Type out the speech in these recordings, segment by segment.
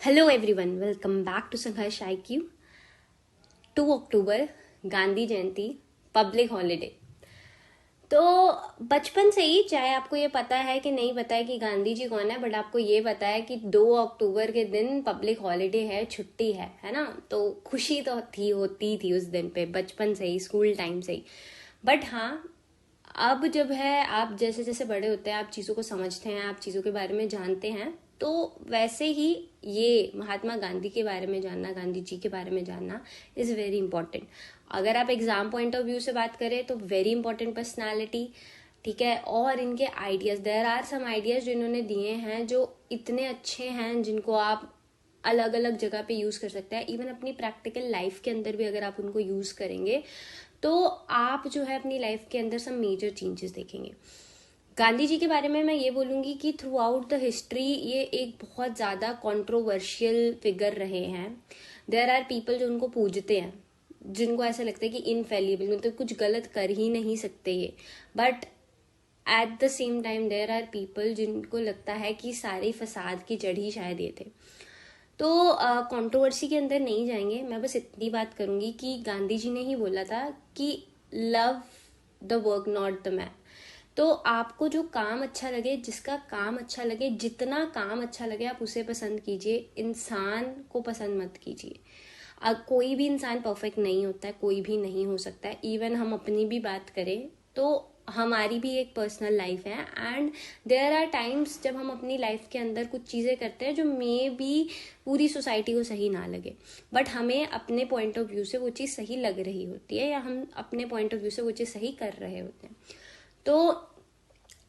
Hello everyone, welcome back to Sangharsh IQ। 2 अक्टूबर Gandhi Jayanti, public holiday. तो बचपन से ही, चाहे आपको ये पता है कि नहीं पता है कि गांधी जी कौन है, बट आपको ये पता है कि 2 अक्टूबर के दिन पब्लिक हॉलिडे है, छुट्टी है ना। तो खुशी तो होती थी उस दिन पे, बचपन से ही, स्कूल टाइम से ही। बट हाँ, अब जब है, आप जैसे जैसे बड़े होते हैं, आप चीज़ों को समझते हैं, आप चीज़ों के बारे में जानते हैं, तो वैसे ही ये महात्मा गांधी के बारे में जानना, गांधी जी के बारे में जानना इज़ वेरी इंपॉर्टेंट। अगर आप एग्जाम पॉइंट ऑफ व्यू से बात करें तो वेरी इंपॉर्टेंट पर्सनालिटी, ठीक है। और इनके ideas, there are some ideas जिन्होंने दिए हैं जो इतने अच्छे हैं, जिनको आप अलग अलग जगह पे यूज़ कर सकते हैं। इवन अपनी प्रैक्टिकल लाइफ के अंदर भी अगर आप उनको यूज़ करेंगे तो आप जो है अपनी लाइफ के अंदर सब मेजर चेंजेस देखेंगे। गांधी जी के बारे में मैं ये बोलूँगी कि थ्रू आउट द हिस्ट्री ये एक बहुत ज़्यादा कंट्रोवर्शियल फिगर रहे हैं। देयर आर पीपल जो उनको पूजते हैं, जिनको ऐसा लगता है कि इनफेलिबल, मतलब कुछ गलत कर ही नहीं सकते ये। But at the same time there are people जिनको लगता है कि सारे फसाद की जड़ ही शायद ये थे। तो कंट्रोवर्सी के अंदर नहीं जाएंगे, मैं बस इतनी बात करूंगी कि गांधी जी ने ही बोला था कि love the work not the man. तो आपको जो काम अच्छा लगे, जिसका काम अच्छा लगे, जितना काम अच्छा लगे आप उसे पसंद कीजिए, इंसान को पसंद मत कीजिए। कोई भी इंसान परफेक्ट नहीं होता है, कोई भी नहीं हो सकता है। इवन हम अपनी भी बात करें तो हमारी भी एक पर्सनल लाइफ है, एंड देयर आर टाइम्स जब हम अपनी लाइफ के अंदर कुछ चीज़ें करते हैं जो मे बी पूरी सोसाइटी को सही ना लगे, बट हमें अपने पॉइंट ऑफ व्यू से वो चीज़ सही लग रही होती है, या हम अपने पॉइंट ऑफ व्यू से वो चीज़ सही कर रहे होते हैं। तो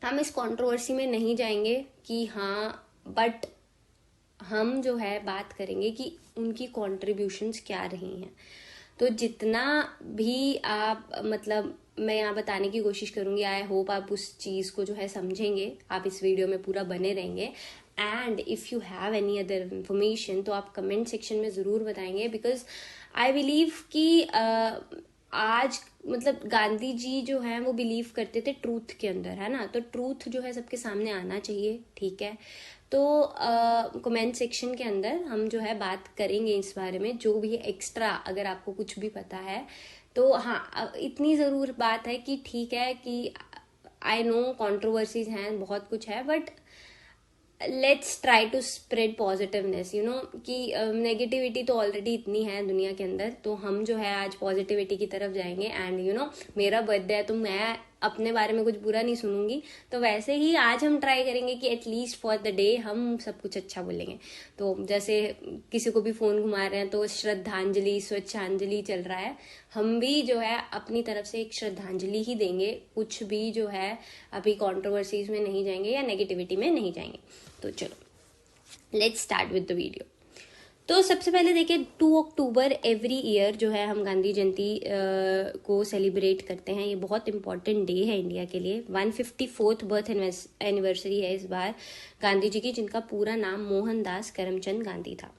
हम इस कंट्रोवर्सी में नहीं जाएंगे कि हाँ, बट हम जो है बात करेंगे कि उनकी कॉन्ट्रीब्यूशंस क्या रही हैं। तो जितना भी आप, मतलब मैं यहाँ बताने की कोशिश करूंगी, आई होप आप उस चीज़ को जो है समझेंगे, आप इस वीडियो में पूरा बने रहेंगे। And if you have any other information तो आप कमेंट सेक्शन में ज़रूर बताएंगे, बिकॉज आई बिलीव कि आज मतलब गांधी जी जो है वो बिलीव करते थे ट्रूथ के अंदर, है ना। तो ट्रूथ जो है सबके सामने आना चाहिए, ठीक है। तो कमेंट सेक्शन के अंदर हम जो है बात करेंगे इस बारे में, जो भी एक्स्ट्रा अगर आपको कुछ भी पता है तो। हाँ, इतनी ज़रूर बात है कि ठीक है कि आई नो कंट्रोवर्सीज हैं, बहुत कुछ है, but let's try to spread positiveness, you know, कि नेगेटिविटी तो ऑलरेडी इतनी है दुनिया के अंदर। तो हम जो है आज पॉजिटिविटी की तरफ जाएंगे। एंड यू नो, मेरा बर्थडे है तो मैं अपने बारे में कुछ बुरा नहीं सुनूंगी, तो वैसे ही आज हम ट्राई करेंगे कि एटलीस्ट फॉर द डे हम सब कुछ अच्छा बोलेंगे। तो जैसे किसी को भी फोन घुमा रहे हैं तो श्रद्धांजलि, स्वच्छांजलि चल रहा है, हम भी जो है अपनी तरफ से एक श्रद्धांजलि ही देंगे। कुछ भी जो है अभी कंट्रोवर्सीज में नहीं जाएंगे या नेगेटिविटी में नहीं जाएंगे। तो चलो let's start with the video. तो सबसे पहले देखिए, 2 अक्टूबर एवरी ईयर जो है हम गांधी जयंती को सेलिब्रेट करते हैं। ये बहुत इंपॉर्टेंट डे है इंडिया के लिए। 154th बर्थ एनिवर्सरी है इस बार गांधी जी की, जिनका पूरा नाम मोहनदास करमचंद गांधी था।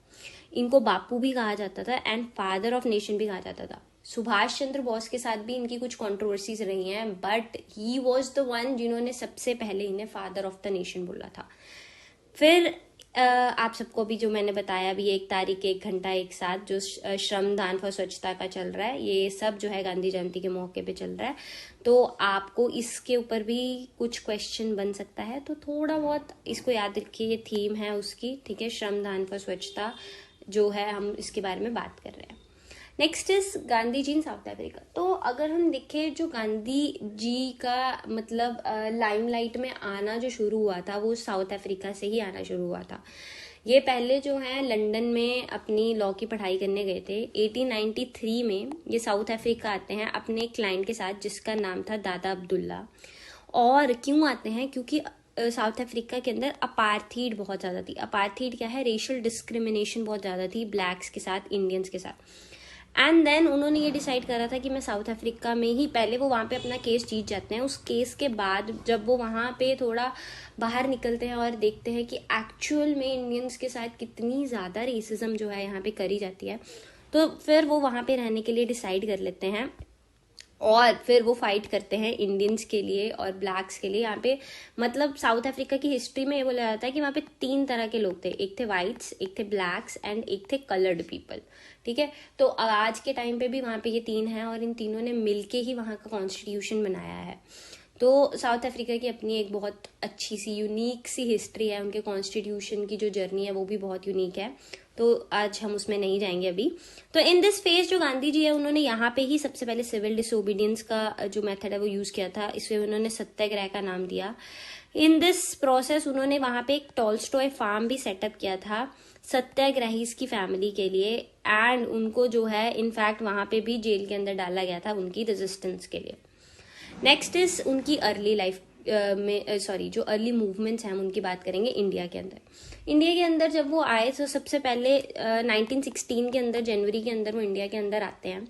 इनको बापू भी कहा जाता था एंड फादर ऑफ नेशन भी कहा जाता था। सुभाष चंद्र बोस के साथ भी इनकी कुछ कंट्रोवर्सीज रही हैं, but he was the one जिन्होंने सबसे पहले इन्हें फादर ऑफ द नेशन बोला था। फिर आप सबको भी जो मैंने बताया भी, 1 तारीख 1 घंटा 1 साथ जो श्रमदान फॉर स्वच्छता का चल रहा है, ये सब जो है गांधी जयंती के मौके पे चल रहा है। तो आपको इसके ऊपर भी कुछ क्वेश्चन बन सकता है, तो थोड़ा बहुत इसको याद रखिए, ये थीम है उसकी, ठीक है। श्रमदान फॉर स्वच्छता जो है, हम इसके बारे में बात कर रहे हैं। Next is Gandhi ji in South Africa. तो अगर हम देखें, जो गांधी जी का मतलब लाइमलाइट में आना जो शुरू हुआ था वो साउथ अफ्रीका से ही आना शुरू हुआ था। ये पहले जो है लंदन में अपनी लॉ की पढ़ाई करने गए थे। 1893 में ये साउथ अफ्रीका आते हैं अपने एक क्लाइंट के साथ, जिसका नाम था दादा अब्दुल्ला। और क्यों आते हैं? क्योंकि साउथ अफ्रीका के अंदर अपार्थीड बहुत ज़्यादा थी। अपार्थीड क्या है? रेशियल डिस्क्रिमिनेशन बहुत ज़्यादा थी ब्लैक्स के साथ, इंडियंस के साथ। एंड देन उन्होंने ये डिसाइड करा था कि मैं साउथ अफ्रीका में ही, पहले वो वहाँ पे अपना केस जीत जाते हैं। उस केस के बाद जब वो वहाँ पे थोड़ा बाहर निकलते हैं और देखते हैं कि एक्चुअल में इंडियंस के साथ कितनी ज़्यादा रेसिज्म जो है यहाँ पे करी जाती है, तो फिर वो वहाँ पे रहने के लिए डिसाइड कर लेते हैं। और फिर वो फाइट करते हैं इंडियंस के लिए और ब्लैक्स के लिए। यहाँ पे मतलब साउथ अफ्रीका की हिस्ट्री में ये बोला जाता है कि वहाँ पे 3 तरह के लोग थे, एक थे वाइट्स, एक थे ब्लैक्स एंड एक थे कलर्ड पीपल। ठीक है, तो आज के टाइम पे भी वहाँ पे ये 3 हैं और इन तीनों ने मिलके ही वहाँ का कॉन्स्टिट्यूशन बनाया है। तो साउथ अफ्रीका की अपनी एक बहुत अच्छी सी यूनिक सी हिस्ट्री है, उनके कॉन्स्टिट्यूशन की जो जर्नी है वो भी बहुत यूनिक है, तो आज हम उसमें नहीं जाएंगे अभी। तो इन दिस फेज जो गांधी जी है उन्होंने यहाँ पे ही सबसे पहले सिविल डिसोबीडियंस का जो मेथड है वो यूज किया था, इसमें उन्होंने सत्याग्रह का नाम दिया। इन दिस प्रोसेस उन्होंने वहां पे एक टॉल्स्टॉय फार्म भी सेटअप किया था सत्याग्रहीज की फैमिली के लिए, एंड उनको जो है इनफैक्ट वहां पे भी जेल के अंदर डाला गया था उनकी रेजिस्टेंस के लिए। नेक्स्ट इज उनकी अर्ली लाइफ में जो अर्ली मूवमेंट्स हैं हम उनकी बात करेंगे। इंडिया के अंदर जब वो आए तो सबसे पहले 1916 के अंदर जनवरी के अंदर वो इंडिया के अंदर आते हैं।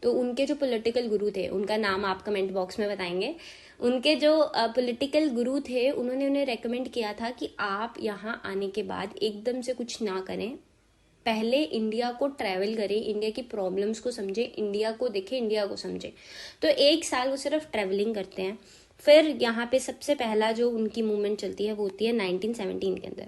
तो उनके जो पॉलिटिकल गुरु थे, उनका नाम आप कमेंट बॉक्स में बताएंगे, उनके जो पॉलिटिकल गुरु थे उन्होंने उन्हें रेकमेंड किया था कि आप यहाँ आने के बाद एकदम से कुछ ना करें, पहले इंडिया को ट्रैवल करें, इंडिया की प्रॉब्लम्स को समझे, इंडिया को देखें, इंडिया को समझे। तो 1 साल वो सिर्फ ट्रैवलिंग करते हैं। फिर यहाँ पे सबसे पहला जो उनकी मूवमेंट चलती है वो होती है 1917 के अंदर।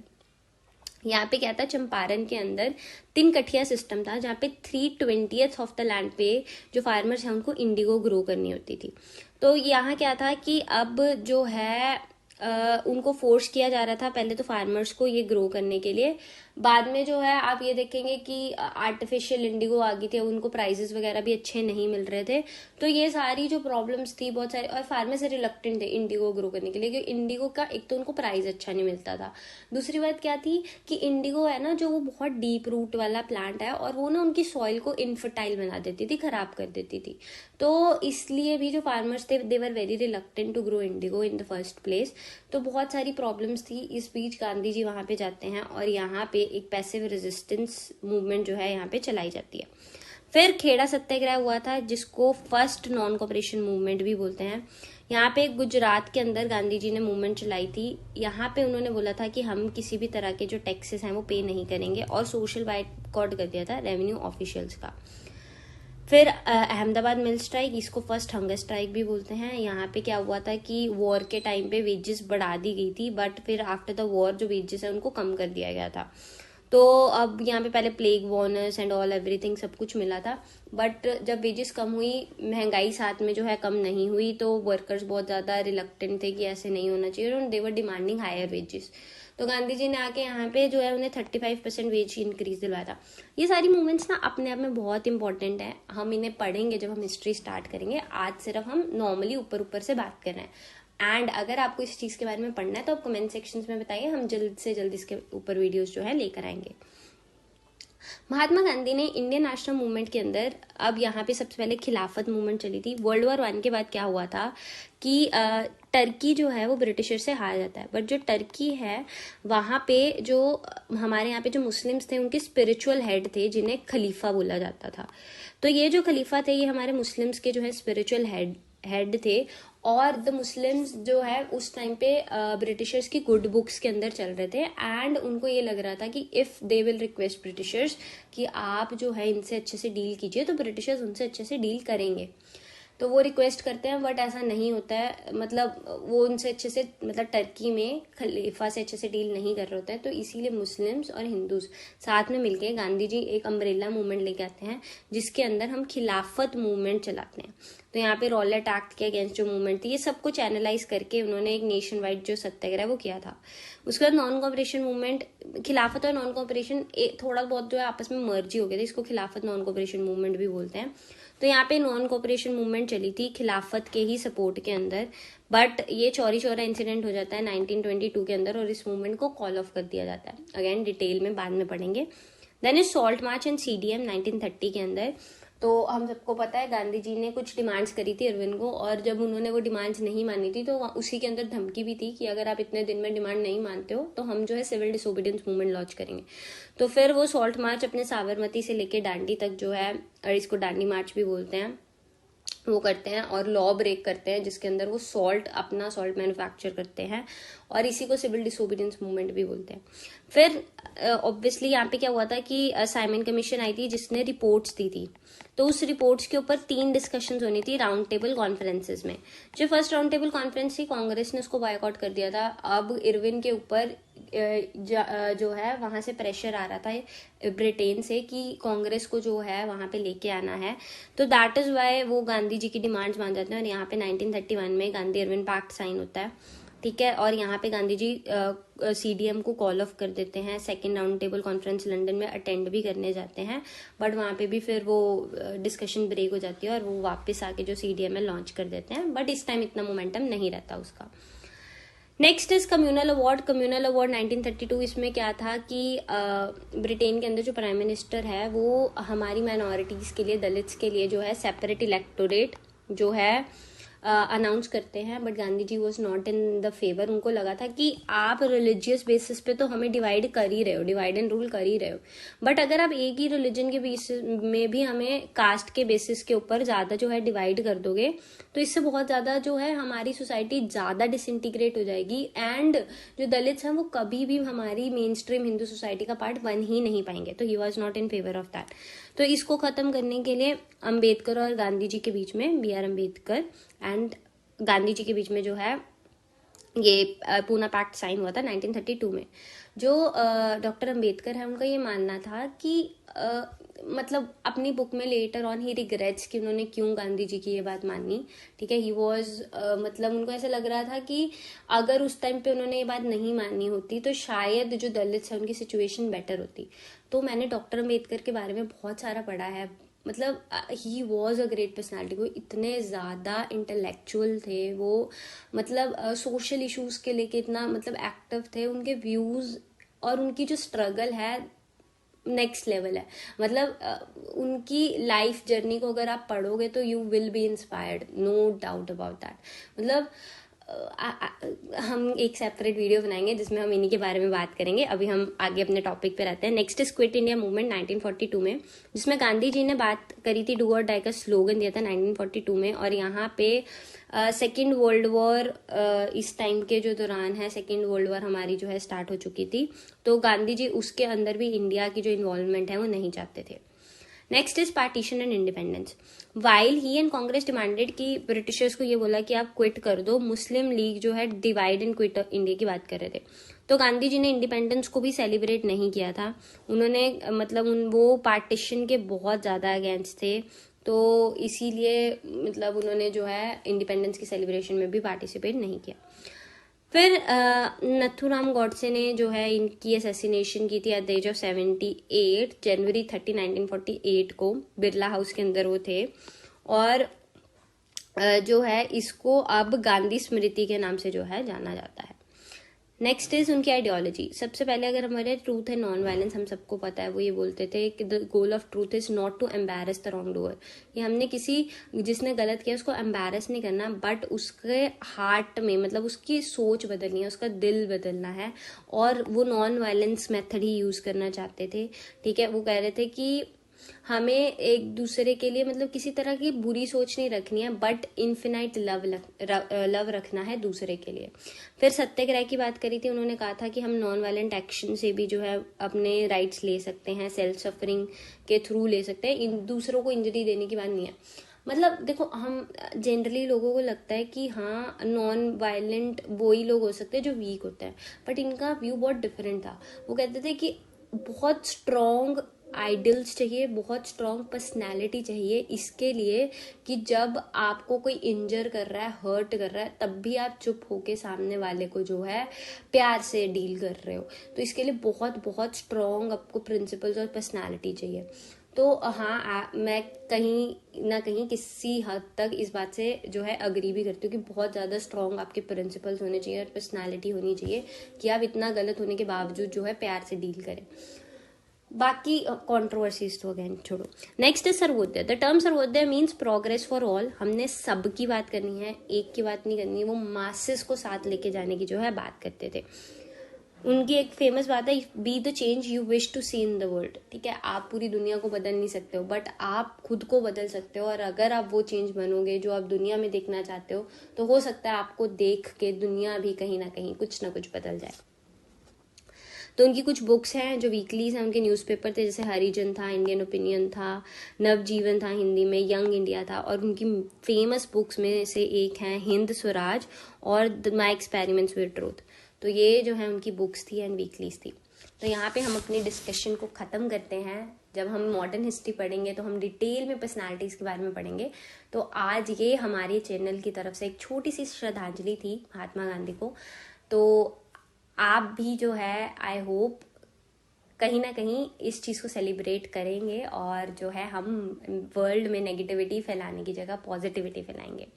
यहाँ पे क्या था, चंपारण के अंदर 3 कठिया सिस्टम था जहाँ पे 3/20 ऑफ द लैंड पे जो फार्मर्स हैं उनको इंडिगो ग्रो करनी होती थी। तो यहाँ क्या था कि अब जो है उनको फोर्स किया जा रहा था पहले तो फार्मर्स को ये ग्रो करने के लिए, बाद में जो है आप ये देखेंगे कि आर्टिफिशियल इंडिगो आ गई थी, उनको प्राइजेस वगैरह भी अच्छे नहीं मिल रहे थे। तो ये सारी जो प्रॉब्लम्स थी बहुत सारी, और फार्मर्स रिलक्टेंट थे इंडिगो ग्रो करने के लिए, क्योंकि इंडिगो का एक तो उनको प्राइस अच्छा नहीं मिलता था, दूसरी बात क्या थी कि इंडिगो है ना जो वो बहुत डीप रूट वाला प्लांट है और वो ना उनकी सॉइल को इनफर्टाइल बना देती थी, खराब कर देती थी। तो इसलिए भी जो फार्मर्स थे they were very reluctant to grow indigo in the first place. तो बहुत सारी प्रॉब्लम्स थी। इस बीच गांधी जी वहां पे जाते हैं और यहाँ पे एक पैसिव रेजिस्टेंस मूवमेंट जो है यहाँ पे चलाई जाती है। फिर खेड़ा सत्याग्रह हुआ था जिसको फर्स्ट नॉन कॉपरेशन मूवमेंट भी बोलते हैं। यहाँ पे गुजरात के अंदर गांधी जी ने मूवमेंट चलाई थी। यहाँ पे उन्होंने बोला था कि हम किसी भी तरह के जो टैक्सेस हैं वो पे नहीं करेंगे और सोशल बाइकआउट कर दिया था रेवेन्यू ऑफिशियल्स का। फिर अहमदाबाद मिल स्ट्राइक, इसको फर्स्ट हंगर स्ट्राइक भी बोलते हैं। यहाँ पे क्या हुआ था कि वॉर के टाइम पे वेजेस बढ़ा दी गई थी, बट फिर आफ्टर द वॉर जो वेजेस है उनको कम कर दिया गया था। तो अब यहाँ पे पहले plague bonus and all everything सब कुछ मिला था, बट जब वेजेस कम हुई, महंगाई साथ में जो है कम नहीं हुई, तो वर्कर्स बहुत ज्यादा रिलक्टेंट थे कि ऐसे नहीं होना चाहिए और दे वर डिमांडिंग हायर वेजेस। तो गांधी जी ने आके यहाँ पे जो है उन्हें 35% वेज इंक्रीज दिलवाया था। ये सारी मूवमेंट्स ना अपने आप में बहुत इंपॉर्टेंट है, हम इन्हें पढ़ेंगे जब हम हिस्ट्री स्टार्ट करेंगे। आज सिर्फ हम नॉर्मली ऊपर ऊपर से बात कर रहे हैं। एंड अगर आपको इस चीज के बारे में पढ़ना है तो आप कमेंट सेक्शंस में बताइए, हम जल्द से जल्द इसके ऊपर वीडियोस जो है लेकर आएंगे। महात्मा गांधी ने इंडियन नेशनल मूवमेंट के अंदर, अब यहाँ पे सबसे पहले खिलाफत मूवमेंट चली थी। वर्ल्ड वॉर 1 के बाद क्या हुआ था कि टर्की जो है वो ब्रिटिशर से हार जाता है, बट जो टर्की है वहाँ पे जो हमारे यहाँ पे जो मुस्लिम्स थे उनके स्पिरिचुअल हेड थे जिन्हें खलीफा बोला जाता था। तो ये जो खलीफा थे ये हमारे मुस्लिम्स के जो है स्पिरिचुअल हेड थे, और द मुस्लिम्स जो है उस टाइम पे ब्रिटिशर्स की गुड बुक्स के अंदर चल रहे थे, एंड उनको ये लग रहा था कि if they will request Britishers कि आप जो है इनसे अच्छे से डील कीजिए तो ब्रिटिशर्स उनसे अच्छे से डील करेंगे। तो वो रिक्वेस्ट करते हैं, बट ऐसा नहीं होता है, मतलब वो उनसे अच्छे से, मतलब टर्की में खलीफा से अच्छे से डील नहीं कर रहे होते हैं। तो इसीलिए मुस्लिम्स और हिंदूज साथ में मिलके गांधी जी एक अम्ब्रेला मूवमेंट लेके आते हैं जिसके अंदर हम खिलाफत मूवमेंट चलाते हैं। तो यहाँ पे रॉलेट एक्ट के अगेंस्ट जो मूवमेंट थी ये सब कुछ एनालाइज करके उन्होंने एक नेशन वाइड जो सत्याग्रह वो किया था। उसके बाद नॉन कॉपरेशन मूवमेंट, खिलाफत और नॉन कॉपरेशन थोड़ा बहुत जो है आपस में मर्जी हो गया था, इसको खिलाफत नॉन कॉपरेशन मूवमेंट भी बोलते हैं। तो यहाँ पे नॉन कॉपरेशन मूवमेंट चली थी खिलाफत के ही सपोर्ट के अंदर, बट ये चौरी चौरा इंसिडेंट हो जाता है 1922 के अंदर और इस मूवमेंट को कॉल ऑफ कर दिया जाता है। अगेन डिटेल में बाद में पढ़ेंगे। Then is salt march and CDM 1930 के अंदर। तो हम सबको पता है गांधी जी ने कुछ डिमांड्स करी थी अरविंद को, और जब उन्होंने वो डिमांड्स नहीं मानी थी तो उसी के अंदर धमकी भी थी कि अगर आप इतने दिन में डिमांड नहीं मानते हो तो हम जो है सिविल डिसोबीडियंस मूवमेंट लॉन्च करेंगे। तो फिर वो सॉल्ट मार्च अपने साबरमती से लेके डांडी तक जो है, और इसको डांडी मार्च भी बोलते हैं, वो करते हैं और लॉ ब्रेक करते हैं, जिसके अंदर वो अपना सॉल्ट मैन्युफैक्चर करते हैं, और इसी को सिविल डिसोबीडियंस मूवमेंट भी बोलते हैं। फिर ऑब्वियसली यहाँ पे क्या हुआ था कि साइमन कमीशन आई थी जिसने रिपोर्ट्स दी थी, तो उस रिपोर्ट्स के ऊपर 3 डिस्कशंस होनी थी राउंड टेबल कॉन्फ्रेंसेस में। जो फर्स्ट राउंड टेबल कॉन्फ्रेंस थी, कांग्रेस ने उसको बॉयकॉट कर दिया था। अब इरविन के ऊपर जो है वहां से प्रेशर आ रहा था ब्रिटेन से कि कांग्रेस को जो है वहां पे लेके आना है, तो दैट इज वाई वो गांधी जी की डिमांड्स मान जाते हैं, और यहाँ पे 1931 में गांधी इरविन पैक्ट साइन होता है, ठीक है। और यहाँ पे गांधी जी सीडीएम को कॉल ऑफ कर देते हैं, second round table conference London में अटेंड भी करने जाते हैं, बट वहाँ पे भी फिर वो डिस्कशन ब्रेक हो जाती है और वो वापस आके जो सीडीएम है लॉन्च कर देते हैं, बट इस टाइम इतना मोमेंटम नहीं रहता उसका। Next is communal award. Communal award 1932, इसमें क्या था कि ब्रिटेन के अंदर जो प्राइम मिनिस्टर है वो हमारी माइनॉरिटीज के लिए, दलित्स के लिए जो है सेपरेट इलेक्टोरेट जो है अनाउंस करते हैं, but Gandhi ji was not in the favour. उनको लगा था कि आप रिलीजियस बेसिस पे तो हमें डिवाइड कर ही रहे हो, डिवाइड एंड रूल कर ही रहे हो, बट अगर आप एक ही रिलीजन के बेसिस में भी हमें कास्ट के बेसिस के ऊपर ज्यादा जो है डिवाइड कर दोगे, तो इससे बहुत ज्यादा जो है हमारी सोसाइटी ज्यादा डिसइंटीग्रेट हो जाएगी, एंड जो दलित्स हैं वो कभी भी हमारी मेन स्ट्रीम हिंदू सोसाइटी का पार्ट बन ही नहीं पाएंगे। तो he was not in favour of that. तो इसको खत्म करने के लिए अंबेडकर और गांधी जी के बीच में, BR अम्बेडकर एंड गांधी जी के बीच में जो है ये पूना पैक्ट साइन हुआ था 1932 में। जो डॉक्टर अंबेडकर है उनका ये मानना था कि मतलब अपनी बुक में लेटर ऑन ही रिग्रेट्स कि उन्होंने क्यों गांधी जी की ये बात मानी, ठीक है। ही वॉज मतलब उनको ऐसा लग रहा था कि अगर उस टाइम पे उन्होंने ये बात नहीं मानी होती तो शायद जो दलित है उनकी सिचुएशन बेटर होती। तो मैंने डॉक्टर अंबेडकर के बारे में बहुत सारा पढ़ा है, मतलब he was a great personality. वो इतने ज़्यादा इंटेलेक्चुअल थे, वो मतलब सोशल इश्यूज के लेके इतना मतलब एक्टिव थे, उनके व्यूज़ और उनकी जो स्ट्रगल है नेक्स्ट लेवल है। मतलब उनकी लाइफ जर्नी को अगर आप पढ़ोगे तो you will be inspired, no doubt about that. मतलब हम एक सेपरेट वीडियो बनाएंगे जिसमें हम इन्हीं के बारे में बात करेंगे। अभी हम आगे अपने टॉपिक पे रहते हैं। Next is quit India movement 1942 में, जिसमें गांधी जी ने बात करी थी, डू और डाई का स्लोगन दिया था 1942 में। और यहाँ पे सेकेंड वर्ल्ड वॉर इस टाइम के जो दौरान है, सेकेंड वर्ल्ड वॉर हमारी जो है स्टार्ट हो चुकी थी, तो गांधी जी उसके अंदर भी इंडिया की जो इन्वॉल्वमेंट है वो नहीं चाहते थे। Next is partition and independence. While he and Congress demanded कि ब्रिटिशर्स को ये बोला कि आप क्विट कर दो, मुस्लिम लीग जो है डिवाइड एंड क्विट इंडिया की बात कर रहे थे, तो गांधी जी ने इंडिपेंडेंस को भी सेलिब्रेट नहीं किया था। उन्होंने मतलब वो पार्टीशन के बहुत ज्यादा अगेंस्ट थे, तो इसीलिए मतलब उन्होंने जो है इंडिपेंडेंस की सेलिब्रेशन में भी पार्टिसिपेट नहीं किया। फिर नथुराम गॉडसे ने जो है इनकी असैसिनेशन की थी एट द एज ऑफ 78, जनवरी 30, 1948 को बिरला हाउस के अंदर वो थे। और जो है इसको अब गांधी स्मृति के नाम से जो है जाना जाता है। नेक्स्ट इज उनकी आइडियोलॉजी। सबसे पहले अगर हमारे ट्रूथ एंड नॉन वायलेंस, हम सबको पता है वो ये बोलते थे कि the goal of truth is not to embarrass the wrong doer. ये हमने किसी जिसने गलत किया उसको एम्बैरस नहीं करना, बट उसके हार्ट में मतलब उसकी सोच बदलनी है, उसका दिल बदलना है, और वो नॉन वायलेंस मेथड ही यूज करना चाहते थे, ठीक है। वो कह रहे थे कि हमें एक दूसरे के लिए मतलब किसी तरह की बुरी सोच नहीं रखनी है, बट इन्फिनाइट लव रखना है दूसरे के लिए। फिर सत्याग्रह की बात करी थी, उन्होंने कहा था कि हम नॉन वायलेंट एक्शन से भी जो है अपने राइट्स ले सकते हैं, सेल्फ सफरिंग के थ्रू ले सकते हैं, दूसरों को इंजरी देने की बात नहीं है। मतलब देखो, हम जनरली लोगों को लगता है कि हाँ नॉन वायलेंट वो ही लोग हो सकते हैं जो वीक होते हैं, बट इनका व्यू बहुत डिफरेंट था। वो कहते थे कि बहुत स्ट्रॉन्ग आइडल्स चाहिए, बहुत स्ट्रॉन्ग पर्सनैलिटी चाहिए इसके लिए कि जब आपको कोई इंजर कर रहा है, हर्ट कर रहा है, तब भी आप चुप होके सामने वाले को जो है प्यार से डील कर रहे हो। तो इसके लिए बहुत बहुत स्ट्रॉन्ग आपको प्रिंसिपल्स और पर्सनैलिटी चाहिए। तो हाँ, मैं कहीं ना कहीं किसी हद तक इस बात से जो है अग्री भी करती हूँ कि बहुत ज़्यादा स्ट्रॉन्ग आपके प्रिंसिपल्स होने चाहिए और पर्सनैलिटी होनी चाहिए कि आप इतना गलत होने के बावजूद जो है प्यार से डील करें। बाकी कंट्रोवर्सीज तो अगेन छोड़ो। नेक्स्ट है Sarvodaya. The term Sarvodaya means progress for all. हमने सब की बात करनी है, एक की बात नहीं करनी है, वो मासेस को साथ लेके जाने की जो है बात करते थे। उनकी एक फेमस बात है, be the change you wish to see in the world. ठीक है, आप पूरी दुनिया को बदल नहीं सकते हो, बट आप खुद को बदल सकते हो। और अगर आप वो चेंज बनोगे जो आप दुनिया में देखना चाहते हो, तो हो सकता है आपको देख के दुनिया भी कहीं ना कहीं कुछ ना कुछ बदल जाए। तो उनकी कुछ बुक्स हैं जो वीकलीज हैं, उनके न्यूज़पेपर थे, जैसे हरिजन था, इंडियन ओपिनियन था, नवजीवन था हिंदी में, यंग इंडिया था, और उनकी फेमस बुक्स में से एक है हिंद स्वराज और माई एक्सपेरिमेंट्स विद ट्रूथ। तो ये जो है उनकी बुक्स थी एंड वीकलीज थी। तो यहाँ पे हम अपनी डिस्कशन को ख़त्म करते हैं। जब हम मॉडर्न हिस्ट्री पढ़ेंगे तो हम डिटेल में पर्सनालिटीज़ के बारे में पढ़ेंगे। तो आज ये हमारे चैनल की तरफ से एक छोटी सी श्रद्धांजलि थी महात्मा गांधी को। तो आप भी जो है आई होप कहीं ना कहीं इस चीज़ को सेलिब्रेट करेंगे, और जो है हम वर्ल्ड में नेगेटिविटी फैलाने की जगह पॉजिटिविटी फैलाएंगे।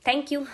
Thank you.